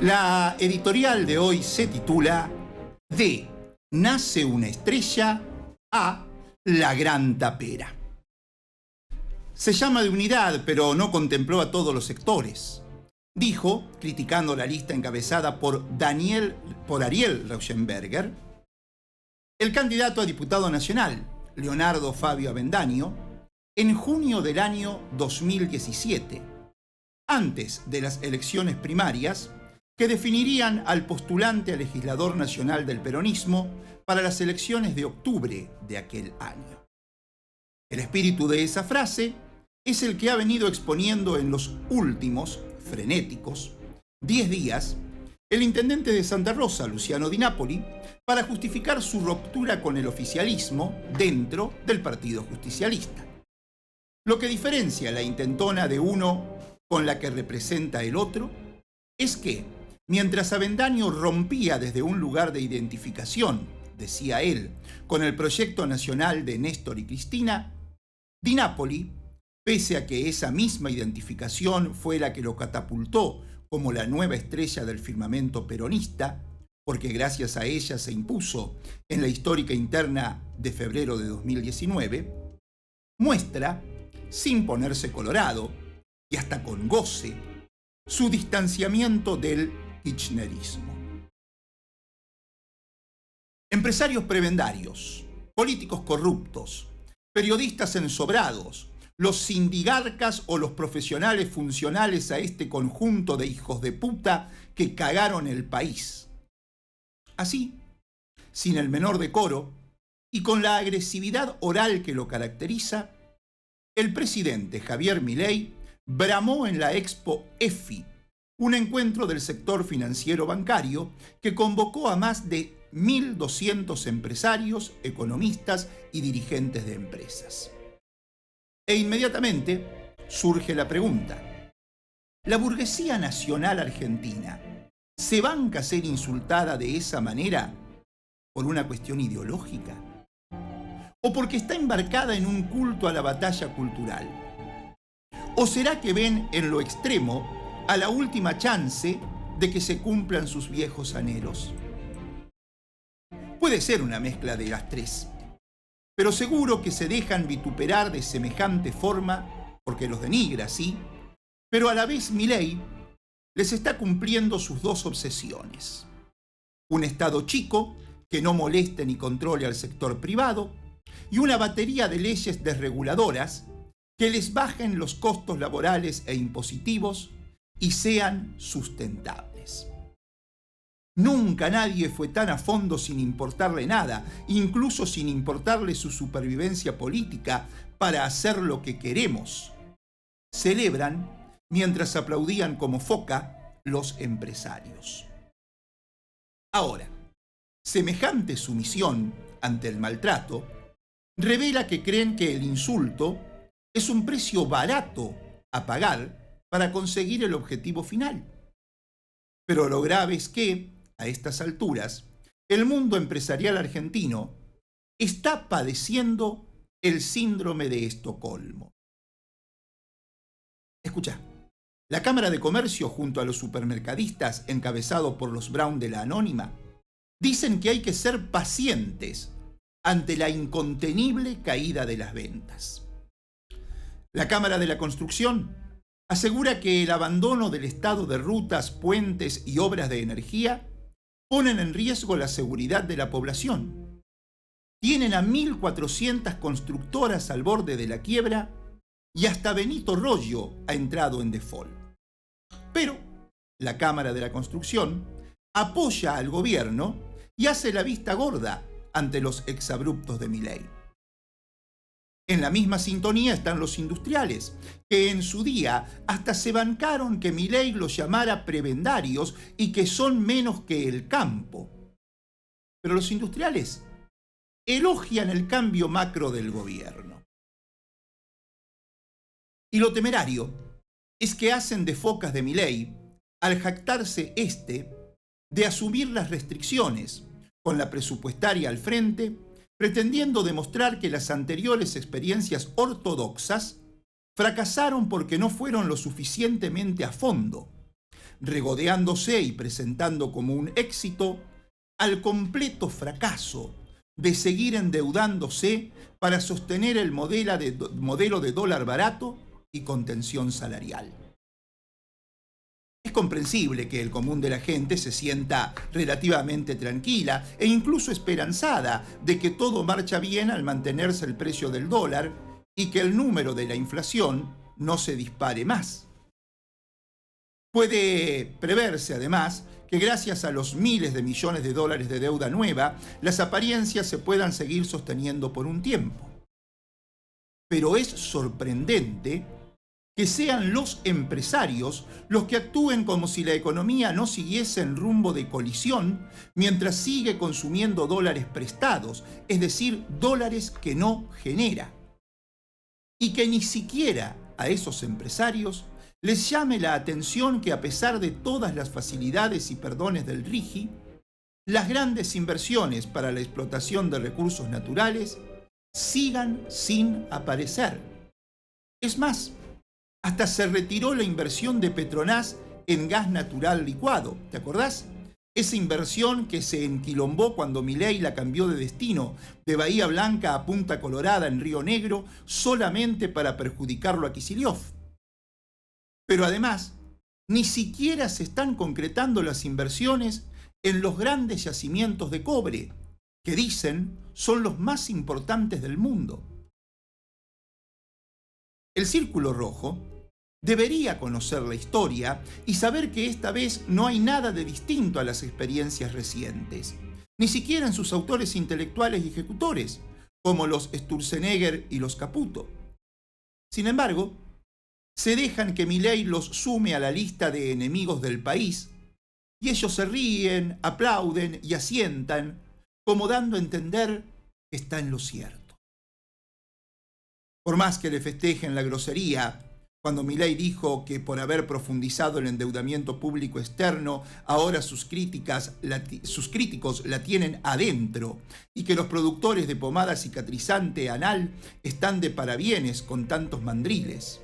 La editorial de hoy se titula De Nace una estrella a La Gran Tapera. Se llama de unidad, pero no contempló a todos los sectores. Dijo, criticando la lista encabezada por Ariel Rauschenberger, el candidato a diputado nacional, Leonardo Fabio Avendaño, en junio del año 2017, antes de las elecciones primarias que definirían al postulante a legislador nacional del peronismo para las elecciones de octubre de aquel año. El espíritu de esa frase es el que ha venido exponiendo en los últimos, frenéticos, 10 días el intendente de Santa Rosa, Luciano Di Napoli, para justificar su ruptura con el oficialismo dentro del Partido Justicialista. Lo que diferencia la intentona de uno con la que representa el otro es que, mientras Avendaño rompía desde un lugar de identificación, decía él, con el proyecto nacional de Néstor y Cristina, Di Napoli, pese a que esa misma identificación fue la que lo catapultó como la nueva estrella del firmamento peronista, porque gracias a ella se impuso en la histórica interna de febrero de 2019, muestra, sin ponerse colorado, y hasta con goce, su distanciamiento del kirchnerismo. Empresarios prebendarios, políticos corruptos, periodistas ensobrados, los sindigarcas o los profesionales funcionales a este conjunto de hijos de puta que cagaron el país. Así, sin el menor decoro y con la agresividad oral que lo caracteriza, el presidente Javier Milei bramó en la Expo EFI, un encuentro del sector financiero bancario que convocó a más de 1.200 empresarios, economistas y dirigentes de empresas. E inmediatamente surge la pregunta: ¿la burguesía nacional argentina se banca ser insultada de esa manera por una cuestión ideológica? ¿O porque está embarcada en un culto a la batalla cultural? ¿O será que ven en lo extremo a la última chance de que se cumplan sus viejos anhelos? Puede ser una mezcla de las tres, pero seguro que se dejan vituperar de semejante forma porque los denigra, sí, pero a la vez Milei les está cumpliendo sus dos obsesiones: un Estado chico que no moleste ni controle al sector privado y una batería de leyes desreguladoras que les bajen los costos laborales e impositivos y sean sustentables. Nunca nadie fue tan a fondo sin importarle nada, incluso sin importarle su supervivencia política, para hacer lo que queremos. Celebran mientras aplaudían como foca los empresarios. Ahora, semejante sumisión ante el maltrato revela que creen que el insulto es un precio barato a pagar para conseguir el objetivo final. Pero lo grave es que, a estas alturas, el mundo empresarial argentino está padeciendo el síndrome de Estocolmo. Escucha, la Cámara de Comercio junto a los supermercadistas, encabezado por los Brown de la Anónima, dicen que hay que ser pacientes ante la incontenible caída de las ventas. La Cámara de la Construcción asegura que el abandono del estado de rutas, puentes y obras de energía ponen en riesgo la seguridad de la población. Tienen a 1.400 constructoras al borde de la quiebra y hasta Benito Rollo ha entrado en default. Pero la Cámara de la Construcción apoya al gobierno y hace la vista gorda ante los exabruptos de Milei. En la misma sintonía están los industriales, que en su día hasta se bancaron que Milei los llamara prebendarios y que son menos que el campo. Pero los industriales elogian el cambio macro del gobierno. Y lo temerario es que hacen de focas de Milei al jactarse de asumir las restricciones, con la presupuestaria al frente, pretendiendo demostrar que las anteriores experiencias ortodoxas fracasaron porque no fueron lo suficientemente a fondo, regodeándose y presentando como un éxito al completo fracaso de seguir endeudándose para sostener el modelo de dólar barato y contención salarial. Es comprensible que el común de la gente se sienta relativamente tranquila e incluso esperanzada de que todo marcha bien al mantenerse el precio del dólar y que el número de la inflación no se dispare más. Puede preverse, además, que gracias a los miles de millones de dólares de deuda nueva, las apariencias se puedan seguir sosteniendo por un tiempo. Pero es sorprendente que sean los empresarios los que actúen como si la economía no siguiese en rumbo de colisión mientras sigue consumiendo dólares prestados, es decir, dólares que no genera. Y que ni siquiera a esos empresarios les llame la atención que a pesar de todas las facilidades y perdones del RIGI, las grandes inversiones para la explotación de recursos naturales sigan sin aparecer. Es más, hasta se retiró la inversión de Petronas en gas natural licuado, ¿te acordás? Esa inversión que se enquilombó cuando Milei la cambió de destino, de Bahía Blanca a Punta Colorada en Río Negro, solamente para perjudicarlo a Kicillof. Pero además, ni siquiera se están concretando las inversiones en los grandes yacimientos de cobre, que dicen son los más importantes del mundo. El Círculo Rojo debería conocer la historia y saber que esta vez no hay nada de distinto a las experiencias recientes, ni siquiera en sus autores intelectuales y ejecutores, como los Sturzenegger y los Caputo. Sin embargo, se dejan que Milei los sume a la lista de enemigos del país, y ellos se ríen, aplauden y asientan, como dando a entender que está en lo cierto. Por más que le festejen la grosería, cuando Milei dijo que por haber profundizado el endeudamiento público externo, ahora sus críticos la tienen adentro y que los productores de pomada cicatrizante anal están de parabienes con tantos mandriles.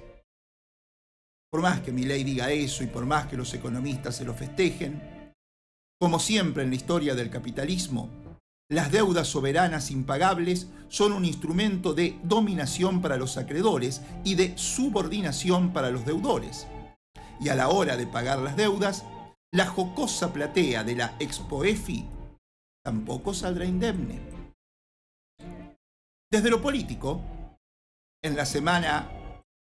Por más que Milei diga eso y por más que los economistas se lo festejen, como siempre en la historia del capitalismo, las deudas soberanas impagables son un instrumento de dominación para los acreedores y de subordinación para los deudores. Y a la hora de pagar las deudas, la jocosa platea de la Expoefi tampoco saldrá indemne. Desde lo político, en la semana,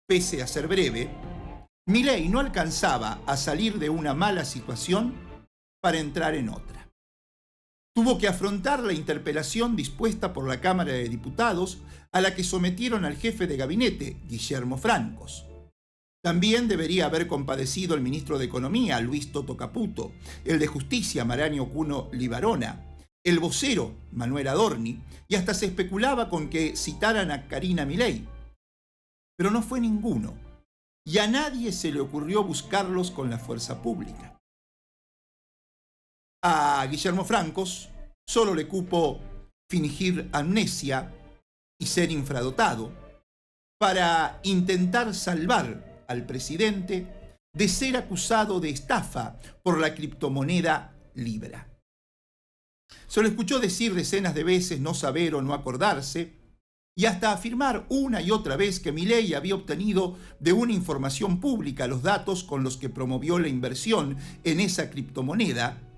pese a ser breve, Milei no alcanzaba a salir de una mala situación para entrar en otra. Tuvo que afrontar la interpelación dispuesta por la Cámara de Diputados a la que sometieron al jefe de gabinete, Guillermo Francos. También debería haber compadecido el ministro de Economía, Luis Toto Caputo, el de Justicia, Maranhão Cuno Libarona, el vocero, Manuel Adorni, y hasta se especulaba con que citaran a Karina Milei. Pero no fue ninguno, y a nadie se le ocurrió buscarlos con la fuerza pública. A Guillermo Francos solo le cupo fingir amnesia y ser infradotado para intentar salvar al presidente de ser acusado de estafa por la criptomoneda Libra. Se lo escuchó decir decenas de veces no saber o no acordarse y hasta afirmar una y otra vez que Milei había obtenido de una información pública los datos con los que promovió la inversión en esa criptomoneda,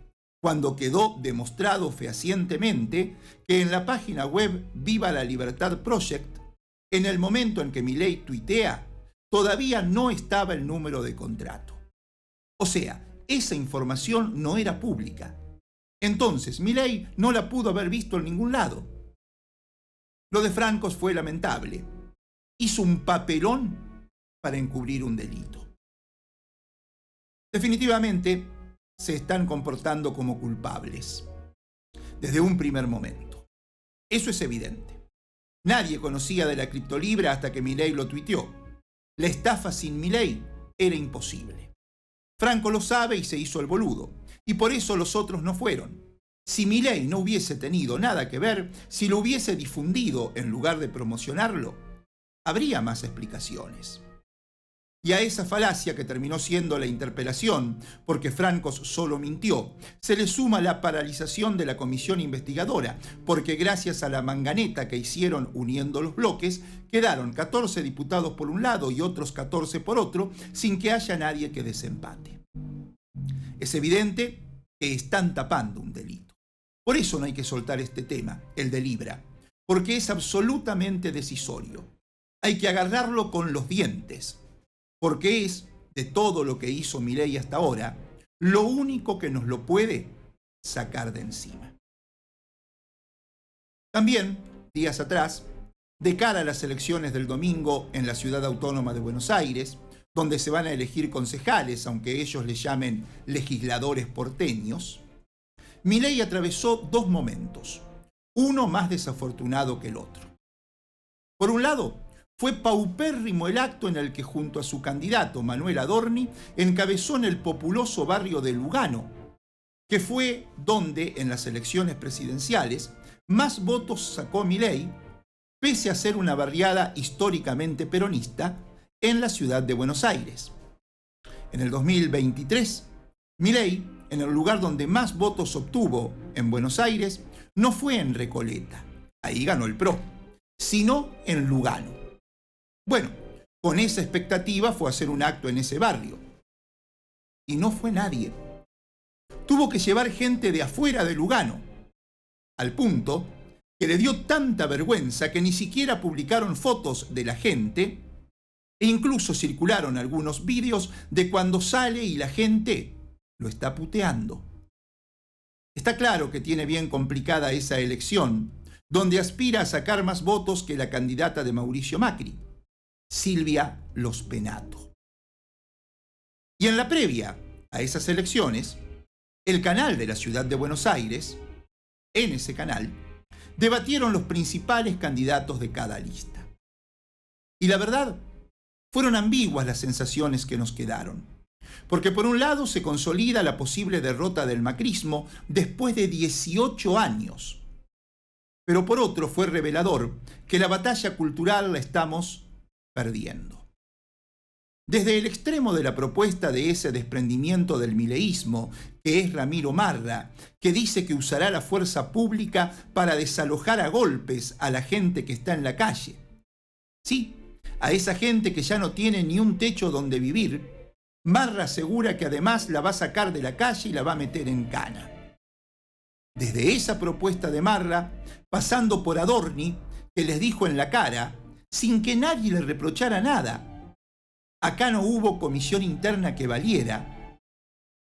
cuando quedó demostrado fehacientemente que en la página web Viva la Libertad Project, en el momento en que Milei tuitea, todavía no estaba el número de contrato. O sea, esa información no era pública. Entonces, Milei no la pudo haber visto en ningún lado. Lo de Francos fue lamentable. Hizo un papelón para encubrir un delito. Definitivamente, se están comportando como culpables, desde un primer momento. Eso es evidente. Nadie conocía de la criptolibra hasta que Milei lo tuiteó. La estafa sin Milei era imposible. Franco lo sabe y se hizo el boludo, y por eso los otros no fueron. Si Milei no hubiese tenido nada que ver, si lo hubiese difundido en lugar de promocionarlo, habría más explicaciones. Y a esa falacia que terminó siendo la interpelación, porque Francos solo mintió, se le suma la paralización de la comisión investigadora, porque gracias a la manganeta que hicieron uniendo los bloques, quedaron 14 diputados por un lado y otros 14 por otro, sin que haya nadie que desempate. Es evidente que están tapando un delito. Por eso no hay que soltar este tema, el de Libra, porque es absolutamente decisorio. Hay que agarrarlo con los dientes, porque es, de todo lo que hizo Milei hasta ahora, lo único que nos lo puede sacar de encima. También, días atrás, de cara a las elecciones del domingo en la Ciudad Autónoma de Buenos Aires, donde se van a elegir concejales, aunque ellos les llamen legisladores porteños, Milei atravesó dos momentos, uno más desafortunado que el otro. Por un lado, fue paupérrimo el acto en el que junto a su candidato Manuel Adorni encabezó en el populoso barrio de Lugano, que fue donde en las elecciones presidenciales más votos sacó Milei, pese a ser una barriada históricamente peronista en la ciudad de Buenos Aires. En el 2023, Milei, en el lugar donde más votos obtuvo en Buenos Aires, no fue en Recoleta, ahí ganó el PRO, sino en Lugano. Bueno, con esa expectativa fue a hacer un acto en ese barrio. Y no fue nadie. Tuvo que llevar gente de afuera de Lugano, al punto que le dio tanta vergüenza que ni siquiera publicaron fotos de la gente e incluso circularon algunos vídeos de cuando sale y la gente lo está puteando. Está claro que tiene bien complicada esa elección, donde aspira a sacar más votos que la candidata de Mauricio Macri, Silvia Los Penato. Y en la previa a esas elecciones, el canal de la Ciudad de Buenos Aires, en ese canal, debatieron los principales candidatos de cada lista. Y la verdad, fueron ambiguas las sensaciones que nos quedaron. Porque por un lado se consolida la posible derrota del macrismo después de 18 años. Pero por otro fue revelador que la batalla cultural la estamos perdiendo. Desde el extremo de la propuesta de ese desprendimiento del mileísmo, que es Ramiro Marra, que dice que usará la fuerza pública para desalojar a golpes a la gente que está en la calle. Sí, a esa gente que ya no tiene ni un techo donde vivir, Marra asegura que además la va a sacar de la calle y la va a meter en cana. Desde esa propuesta de Marra, pasando por Adorni, que les dijo en la cara, sin que nadie le reprochara nada: acá no hubo comisión interna que valiera,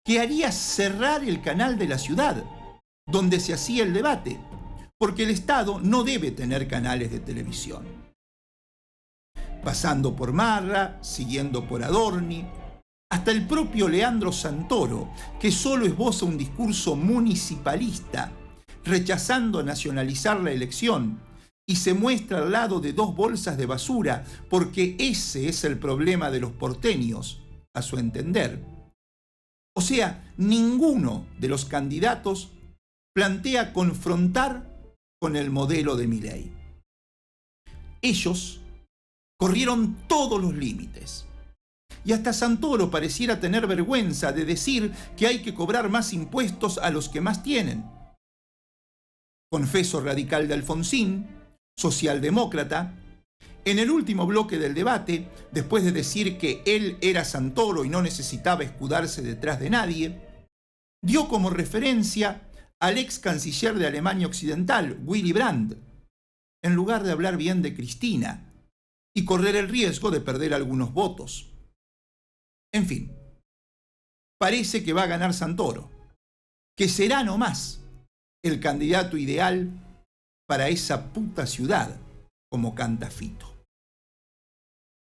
que haría cerrar el canal de la ciudad, donde se hacía el debate, porque el Estado no debe tener canales de televisión. Pasando por Marra, siguiendo por Adorni, hasta el propio Leandro Santoro, que solo esboza un discurso municipalista, rechazando nacionalizar la elección, y se muestra al lado de dos bolsas de basura, porque ese es el problema de los porteños, a su entender. O sea, ninguno de los candidatos plantea confrontar con el modelo de Milei. Ellos corrieron todos los límites. Y hasta Santoro pareciera tener vergüenza de decir que hay que cobrar más impuestos a los que más tienen. Confeso radical de Alfonsín, socialdemócrata, en el último bloque del debate, después de decir que él era Santoro y no necesitaba escudarse detrás de nadie, dio como referencia al ex canciller de Alemania Occidental, Willy Brandt, en lugar de hablar bien de Cristina y correr el riesgo de perder algunos votos. En fin, parece que va a ganar Santoro, que será nomás el candidato ideal para esa puta ciudad, como canta Fito.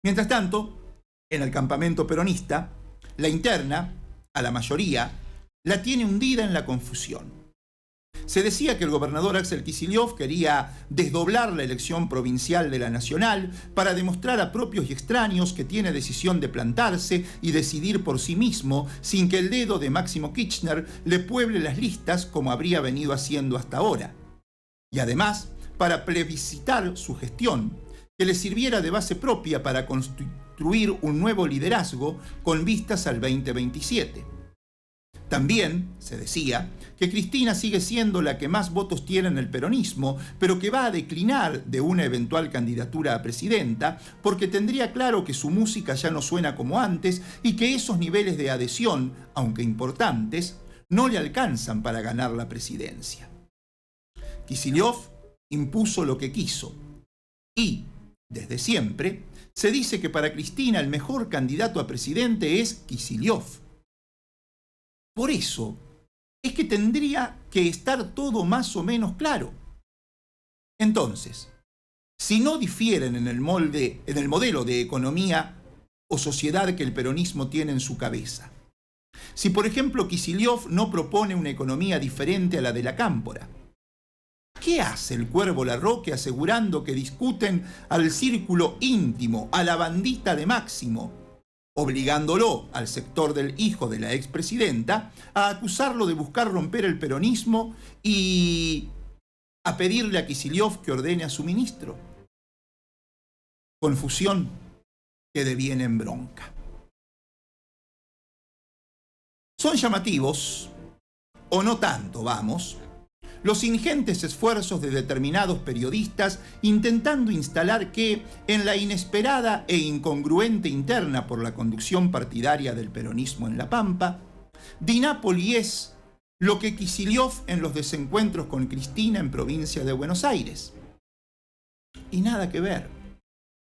Mientras tanto, en el campamento peronista, la interna, a la mayoría, la tiene hundida en la confusión. Se decía que el gobernador Axel Kicillof quería desdoblar la elección provincial de la nacional para demostrar a propios y extraños que tiene decisión de plantarse y decidir por sí mismo sin que el dedo de Máximo Kirchner le pueble las listas como habría venido haciendo hasta ahora. Y además, para plebiscitar su gestión, que le sirviera de base propia para construir un nuevo liderazgo con vistas al 2027. También se decía que Cristina sigue siendo la que más votos tiene en el peronismo, pero que va a declinar de una eventual candidatura a presidenta porque tendría claro que su música ya no suena como antes y que esos niveles de adhesión, aunque importantes, no le alcanzan para ganar la presidencia. Kicillof impuso lo que quiso y, desde siempre, se dice que para Cristina el mejor candidato a presidente es Kicillof. Por eso es que tendría que estar todo más o menos claro. Entonces, si no difieren en el modelo de economía o sociedad que el peronismo tiene en su cabeza, si por ejemplo Kicillof no propone una economía diferente a la de la Cámpora, ¿qué hace el Cuervo Larroque asegurando que discuten al círculo íntimo, a la bandita de Máximo, obligándolo al sector del hijo de la expresidenta a acusarlo de buscar romper el peronismo y a pedirle a Kicillof que ordene a su ministro? Confusión que deviene en bronca. Son llamativos, o no tanto, vamos, los ingentes esfuerzos de determinados periodistas intentando instalar que, en la inesperada e incongruente interna por la conducción partidaria del peronismo en La Pampa, Di Napoli es lo que Kicillof en los desencuentros con Cristina en provincia de Buenos Aires. Y nada que ver.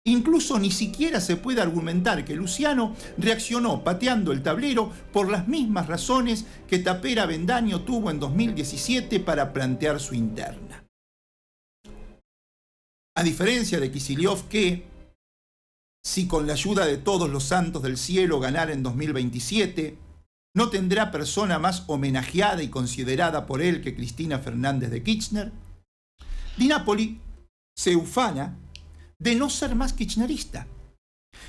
Incluso ni siquiera se puede argumentar que Luciano reaccionó pateando el tablero por las mismas razones que Tapera Avendaño tuvo en 2017 para plantear su interna. A diferencia de Kicillof que, si con la ayuda de todos los santos del cielo ganara en 2027, no tendrá persona más homenajeada y considerada por él que Cristina Fernández de Kirchner, Di Napoli se ufana de no ser más kirchnerista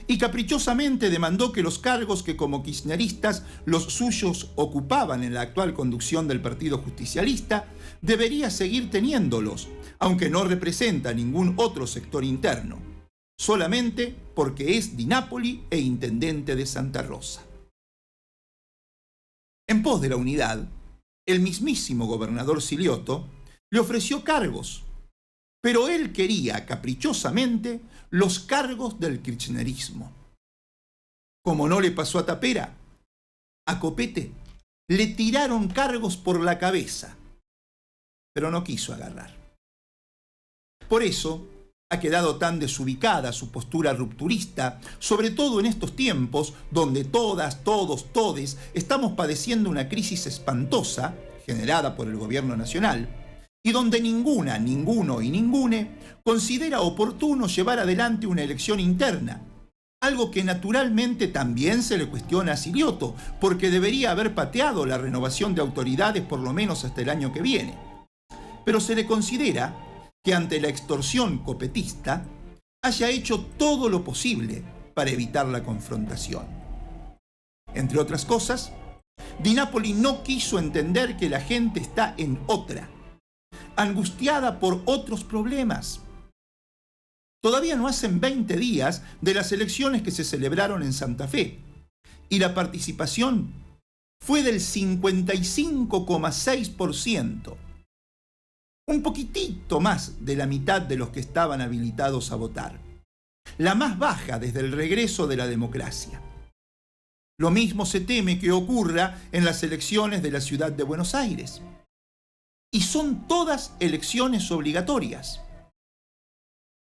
y caprichosamente demandó que los cargos que como kirchneristas los suyos ocupaban en la actual conducción del Partido Justicialista debería seguir teniéndolos, aunque no representa ningún otro sector interno, solamente porque es Di Napoli e intendente de Santa Rosa. En pos de la unidad, el mismísimo gobernador Silioto le ofreció cargos, pero él quería caprichosamente los cargos del kirchnerismo. Como no le pasó a Tapera, a Copete le tiraron cargos por la cabeza, pero no quiso agarrar. Por eso ha quedado tan desubicada su postura rupturista, sobre todo en estos tiempos donde todas, todos, todes estamos padeciendo una crisis espantosa generada por el gobierno nacional, y donde ninguna, ninguno y ningune considera oportuno llevar adelante una elección interna, algo que naturalmente también se le cuestiona a Silioto, porque debería haber pateado la renovación de autoridades por lo menos hasta el año que viene. Pero se le considera que ante la extorsión copetista haya hecho todo lo posible para evitar la confrontación. Entre otras cosas, Di Napoli no quiso entender que la gente está en otra, angustiada por otros problemas. Todavía no hacen 20 días de las elecciones que se celebraron en Santa Fe y la participación fue del 55,6%, un poquitito más de la mitad de los que estaban habilitados a votar, la más baja desde el regreso de la democracia. Lo mismo se teme que ocurra en las elecciones de la ciudad de Buenos Aires. Y son todas elecciones obligatorias.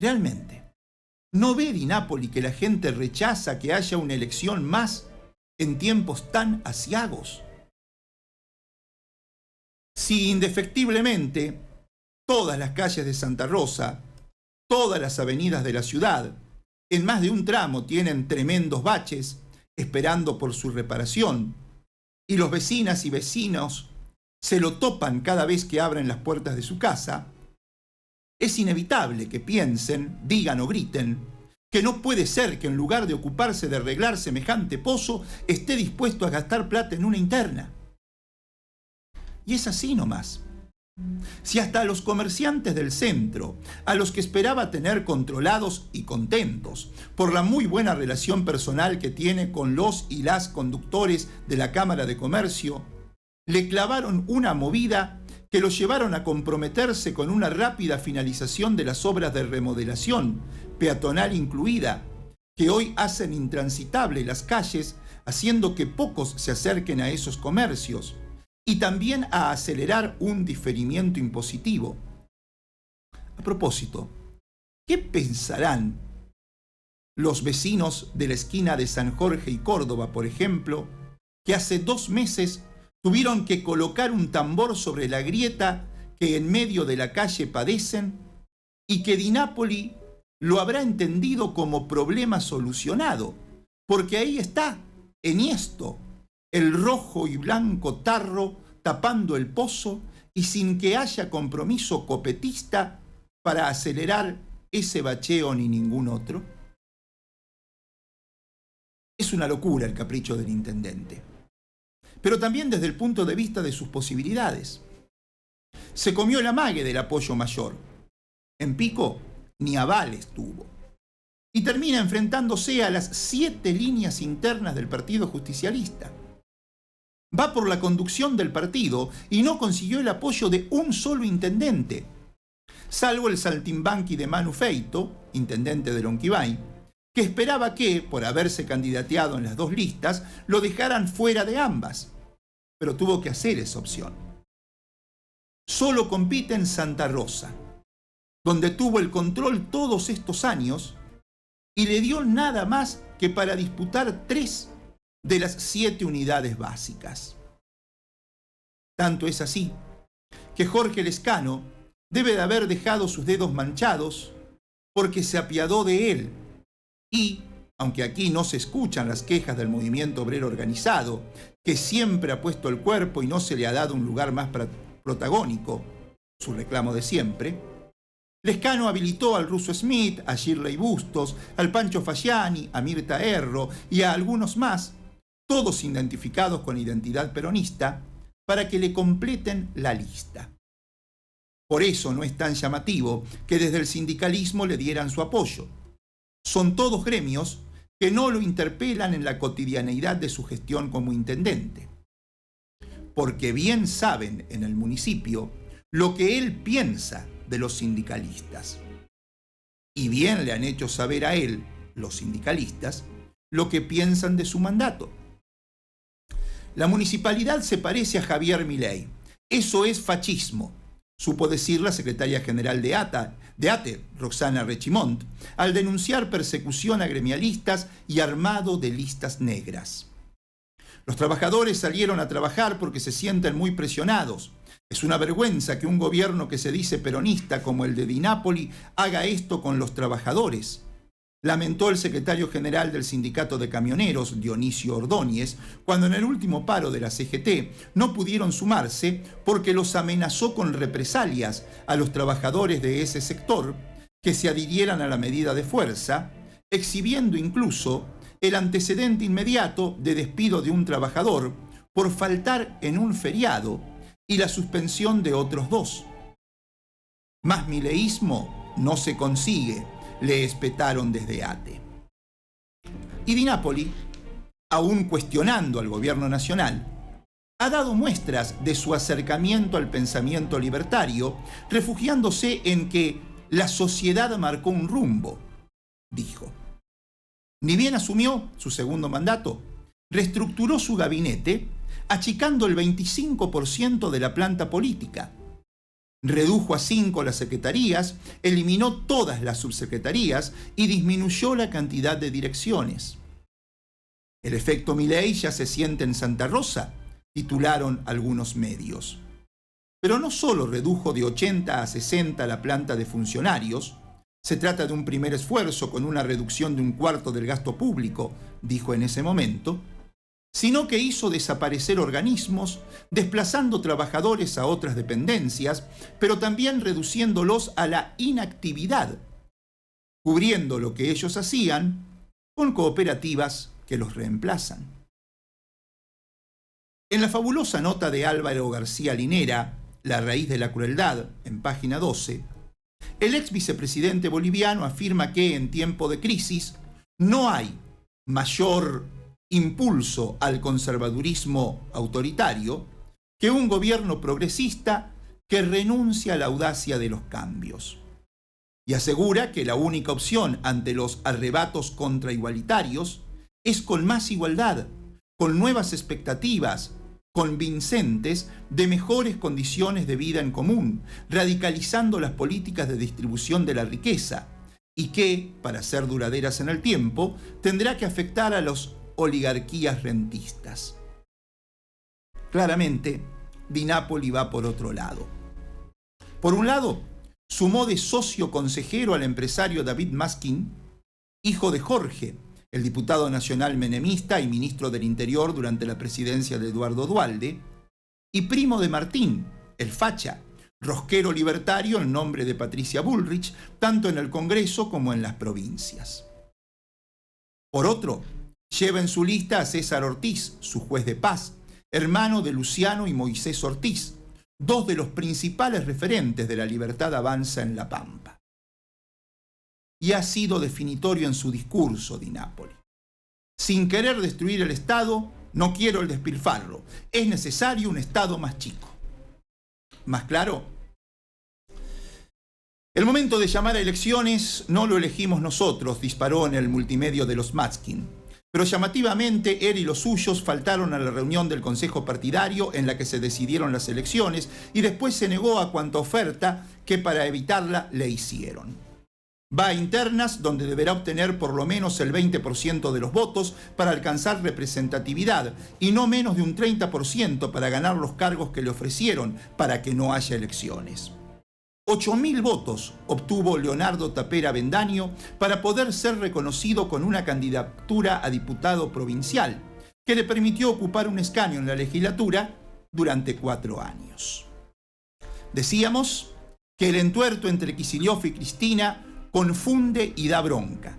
Realmente, ¿no ve Di Napoli que la gente rechaza que haya una elección más en tiempos tan aciagos? Si indefectiblemente todas las calles de Santa Rosa, todas las avenidas de la ciudad, en más de un tramo tienen tremendos baches esperando por su reparación, y los vecinas y vecinos se lo topan cada vez que abren las puertas de su casa, es inevitable que piensen, digan o griten que no puede ser que en lugar de ocuparse de arreglar semejante pozo esté dispuesto a gastar plata en una interna. Y es así nomás. Si hasta a los comerciantes del centro, a los que esperaba tener controlados y contentos por la muy buena relación personal que tiene con los y las conductores de la Cámara de Comercio, le clavaron una movida que los llevaron a comprometerse con una rápida finalización de las obras de remodelación, peatonal incluida, que hoy hacen intransitables las calles, haciendo que pocos se acerquen a esos comercios, y también a acelerar un diferimiento impositivo. A propósito, ¿qué pensarán los vecinos de la esquina de San Jorge y Córdoba, por ejemplo, que hace 2 meses tuvieron que colocar un tambor sobre la grieta que en medio de la calle padecen y que Di Napoli lo habrá entendido como problema solucionado, porque ahí está, enhiesto, el rojo y blanco tarro tapando el pozo y sin que haya compromiso copetista para acelerar ese bacheo ni ningún otro? Es una locura el capricho del intendente, pero también desde el punto de vista de sus posibilidades. Se comió el amague del apoyo mayor. En Pico ni avales tuvo. Y termina enfrentándose a las 7 líneas internas del Partido Justicialista. Va por la conducción del partido y no consiguió el apoyo de un solo intendente, salvo el saltimbanqui de Manu Feito, intendente de Lonquivay, que esperaba que, por haberse candidateado en las 2 listas, lo dejaran fuera de ambas, pero tuvo que hacer esa opción. Solo compite en Santa Rosa, donde tuvo el control todos estos años y le dio nada más que para disputar 3 de las 7 unidades básicas. Tanto es así que Jorge Lescano debe de haber dejado sus dedos manchados porque se apiadó de él y, aunque aquí no se escuchan las quejas del movimiento obrero organizado, que siempre ha puesto el cuerpo y no se le ha dado un lugar más protagónico, su reclamo de siempre, Lescano habilitó al Russo Smith, a Shirley Bustos, al Pancho Fasciani, a Mirta Erro y a algunos más, todos identificados con identidad peronista, para que le completen la lista. Por eso no es tan llamativo que desde el sindicalismo le dieran su apoyo. Son todos gremios que no lo interpelan en la cotidianeidad de su gestión como intendente, porque bien saben en el municipio lo que él piensa de los sindicalistas. Y bien le han hecho saber a él, los sindicalistas, lo que piensan de su mandato. La municipalidad se parece a Javier Milei. Eso es fascismo, supo decir la secretaria general de ATE, Roxana Rechimont, al denunciar persecución a gremialistas y armado de listas negras. Los trabajadores salieron a trabajar porque se sienten muy presionados. Es una vergüenza que un gobierno que se dice peronista como el de Di Napoli haga esto con los trabajadores, lamentó el secretario general del Sindicato de Camioneros, Dionisio Ordóñez, cuando en el último paro de la CGT no pudieron sumarse porque los amenazó con represalias a los trabajadores de ese sector que se adhirieran a la medida de fuerza, exhibiendo incluso el antecedente inmediato de despido de un trabajador por faltar en un feriado y la suspensión de otros 2. Más mileísmo no se consigue, le espetaron desde ATE. Y Di Napoli, aún cuestionando al gobierno nacional, ha dado muestras de su acercamiento al pensamiento libertario, refugiándose en que la sociedad marcó un rumbo, dijo. Ni bien asumió su segundo mandato, reestructuró su gabinete, achicando el 25% de la planta política. Redujo a 5 las secretarías, eliminó todas las subsecretarías y disminuyó la cantidad de direcciones. El efecto Milei ya se siente en Santa Rosa, titularon algunos medios. Pero no solo redujo de 80 a 60 la planta de funcionarios, se trata de un primer esfuerzo con una reducción de 1/4 del gasto público, dijo en ese momento, sino que hizo desaparecer organismos, desplazando trabajadores a otras dependencias, pero también reduciéndolos a la inactividad, cubriendo lo que ellos hacían con cooperativas que los reemplazan. En la fabulosa nota de Álvaro García Linera, La raíz de la crueldad, en página 12, el ex vicepresidente boliviano afirma que en tiempo de crisis no hay mayor impulso al conservadurismo autoritario que un gobierno progresista que renuncia a la audacia de los cambios. Y asegura que la única opción ante los arrebatos contraigualitarios es con más igualdad, con nuevas expectativas convincentes de mejores condiciones de vida en común, radicalizando las políticas de distribución de la riqueza, y que, para ser duraderas en el tiempo, tendrá que afectar a las oligarquías rentistas. Claramente, Di Napoli va por otro lado. Por un lado, sumó de socio consejero al empresario David Maskin, hijo de Jorge, el diputado nacional menemista y ministro del Interior durante la presidencia de Eduardo Duhalde, y primo de Martín, el facha, rosquero libertario en nombre de Patricia Bullrich, tanto en el Congreso como en las provincias. Por otro, lleva en su lista a César Ortiz, su juez de paz, hermano de Luciano y Moisés Ortiz, dos de los principales referentes de la Libertad Avanza en La Pampa. Y ha sido definitorio en su discurso Di Napoli. Sin querer destruir el Estado, no quiero el despilfarro. Es necesario un Estado más chico. ¿Más claro? El momento de llamar a elecciones no lo elegimos nosotros, disparó en el multimedio de los Maskin. Pero llamativamente, él y los suyos faltaron a la reunión del Consejo Partidario en la que se decidieron las elecciones y después se negó a cuanta oferta que para evitarla le hicieron. Va a internas, donde deberá obtener por lo menos el 20% de los votos para alcanzar representatividad y no menos de un 30% para ganar los cargos que le ofrecieron para que no haya elecciones. 8.000 votos obtuvo Leonardo Tapera Avendaño para poder ser reconocido con una candidatura a diputado provincial, que le permitió ocupar un escaño en la legislatura durante 4 años. Decíamos que el entuerto entre Kicillof y Cristina confunde y da bronca,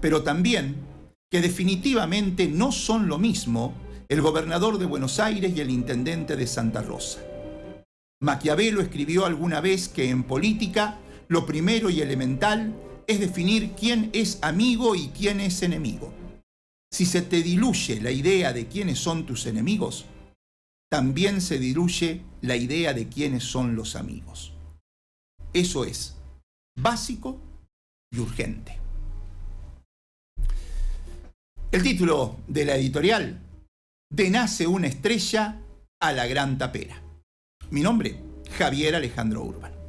pero también que definitivamente no son lo mismo el gobernador de Buenos Aires y el intendente de Santa Rosa. Maquiavelo escribió alguna vez que en política lo primero y elemental es definir quién es amigo y quién es enemigo. Si se te diluye la idea de quiénes son tus enemigos, también se diluye la idea de quiénes son los amigos. Eso es básico y urgente. El título de la editorial: De nace una estrella a la gran tapera. Mi nombre, Javier Alejandro Urban.